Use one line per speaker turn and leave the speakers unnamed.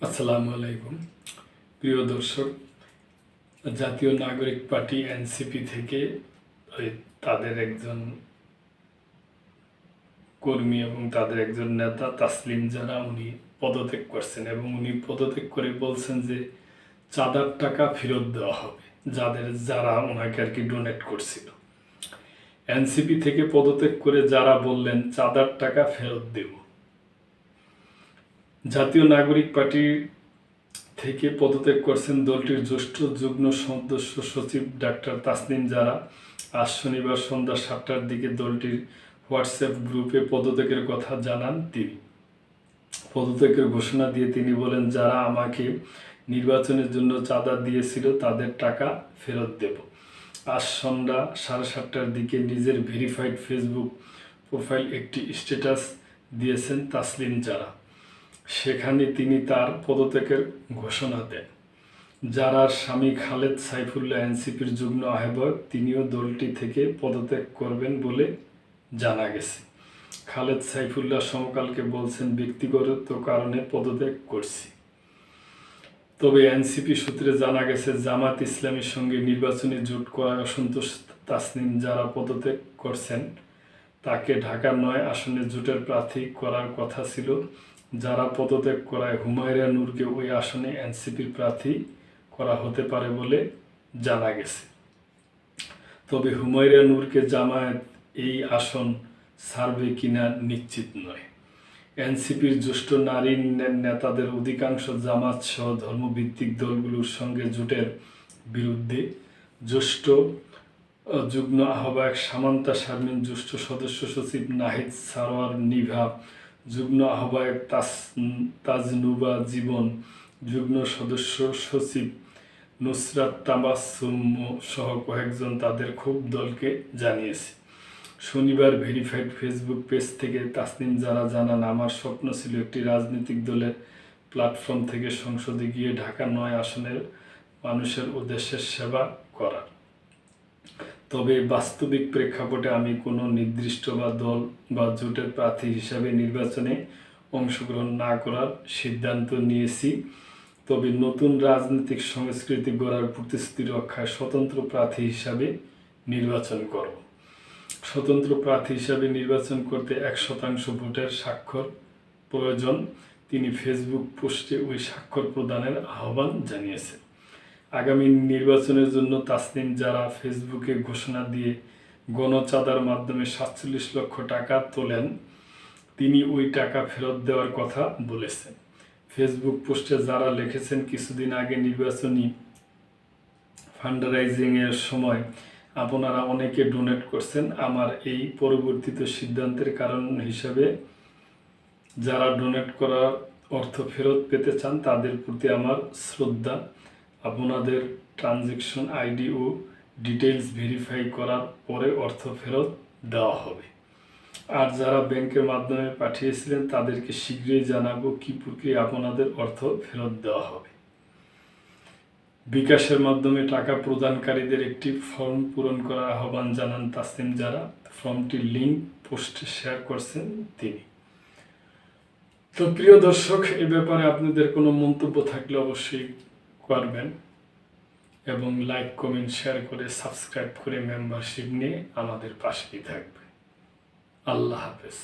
আসসালামু আলাইকুম প্রিয় দর্শক, জাতীয় নাগরিক পার্টি এনসিপি থেকে তাদের একজন কর্মী এবং তাদের একজন নেতা তাসলিম জারা উনি পদত্যাগ করছেন এবং উনি পদত্যাগ করে বলছেন যে চাঁদার টাকা ফেরত দেওয়া হবে যারা ওনাকে আর কি ডোনেট করছিল। এনসিপি থেকে পদত্যাগ করে যারা বললেন চাঁদার টাকা ফেরত দেব। জাতীয় নাগরিক পার্টির থেকে পদত্যাগ করছেন দলটির জ্যেষ্ঠ যুগ্ম সদস্য সচিব ডাক্তার তাসলিম জারা। আজ শনিবার সন্ধ্যা 7টার দিকে দলটির হোয়াটসঅ্যাপ গ্রুপে পদত্যাগের কথা জানান তিনি। পদত্যাগের ঘোষণা দিয়ে তিনি বলেন, যারা আমাকে নির্বাচনের জন্য চাঁদা দিয়েছিল তাদের টাকা ফেরত দেব। আজ সন্ধ্যা 7:30টার দিকে নিজের ভেরিফাইড ফেসবুক প্রোফাইল একটি স্ট্যাটাস দিয়েছেন তাসলিম জারা। সেখানে তিনি তার পদত্যাগের ঘোষণা দেন। জারার স্বামী খালেদ সাইফুল্লাহ এনসিপির যুগ্ম আহ্বায়ক, তিনিও দলটি থেকে পদত্যাগ করবেন বলে জানা গেছে। খালেদ সাইফুল্লাহ সমকালকে বলছেন, ব্যক্তিগত কারণে পদত্যাগ করছি। তবে এনসিপি সূত্রে জানা গেছে, জামাত ইসলামীর সঙ্গে নির্বাচনী জোট করায় অসন্তোষ তাসলিম যারা পদত্যাগ করছেন। তাকে ঢাকার 9 আসনে জোটের প্রার্থী করার কথা ছিল। যারা পদত্যাগ করায় হুমায়রা নূরকে ওই আসনে এনসিপির প্রার্থী করা হতে পারে বলে জানা গেছে। তবে হুমায়রা নূরকে জামায়াত এই আসন ছাড়বে কিনা নিশ্চিত নয়। এনসিপির জ্যেষ্ঠ নারী নেতাদের অধিকাংশ জামাত সহ ধর্মভিত্তিক দলগুলোর সঙ্গে জোটের বিরুদ্ধে। জ্যেষ্ঠ যুগ্ম আহ্বায়ক সামান্তা শারমিন, জ্যেষ্ঠ সদস্য সচিব নাহিদ সারোয়ার নিভা, যুগ্ম আহ্বায়ক তাজনুবা জীবন, যুগ্ম সদস্য সচিব নুসরাত তাবাসসুম সহ কয়েকজন তাদের ক্ষোভ দলকে জানিয়েছে। শনিবার ভেরিফাইড ফেসবুক পেজ থেকে তাসলিম জারা জানান, আমার স্বপ্ন ছিল একটি রাজনৈতিক দলের প্ল্যাটফর্ম থেকে সংসদে গিয়ে ঢাকা 9 আসনের মানুষের উদ্দেশ্যে সেবা করার। তবে বাস্তবিক প্রেক্ষাপটে আমি কোনো নির্দিষ্ট দল বা জোটের প্রার্থী হিসাবে নির্বাচনে অংশগ্রহণ না করার সিদ্ধান্ত নিয়েছি। তবে নতুন রাজনৈতিক সংস্কৃতি গড়ার প্রতিশ্রুতি রক্ষায় স্বতন্ত্র প্রার্থী হিসাবে নির্বাচন করব। স্বতন্ত্র প্রার্থী হিসাবে নির্বাচন করতে 1% ভোটের স্বাক্ষর প্রয়োজন। তিনি ফেসবুক পোস্টে ওই স্বাক্ষর প্রদানের আহ্বান জানিয়েছেন। আগামী নির্বাচনের জন্য তাসলিম যারা ফেসবুকে ঘোষণা দিয়ে গণচাঁদার মাধ্যমে 47 লক্ষ টাকা তোলেন, তিনি ওই টাকা ফেরত দেওয়ার কথা বলেছেন। ফেসবুক পোস্টে যারা লিখেছেন, কিছুদিন আগে নির্বাচনী ফান্ডরাইজিংয়ের সময় আপনারা অনেকে ডোনেট করছেন। আমার এই পরিবর্তিত সিদ্ধান্তের কারণ হিসাবে যারা ডোনেট করার অর্থ ফেরত পেতে চান তাদের প্রতি আমার শ্রদ্ধা। আপনাদের ট্রানজ্যাকশন আইডি ও ডিটেইলস ভেরিফাই করার পরে অর্থ ফেরত দেওয়া হবে। আর যারা ব্যাংকের মাধ্যমে পাঠিয়েছিলেন তাদেরকে শীঘ্রই জানাবো কী প্রক্রিয়া আপনাদের অর্থ ফেরত দেওয়া হবে। বিকাশের মাধ্যমে টাকা প্রদানকারীদের একটি ফর্ম পূরণ করার আহ্বান জানান তাসলিম যারা। ফর্মটির লিঙ্ক পোস্টে শেয়ার করছেন তিনি। তো প্রিয় দর্শক, এ ব্যাপারে আপনাদের কোনো মন্তব্য থাকলে অবশ্যই করবেন এবং লাইক, কমেন্ট, শেয়ার করে সাবস্ক্রাইব করে মেম্বারশিপ নিয়ে আমাদের পাশেই থাকবে। আল্লাহ হাফেজ।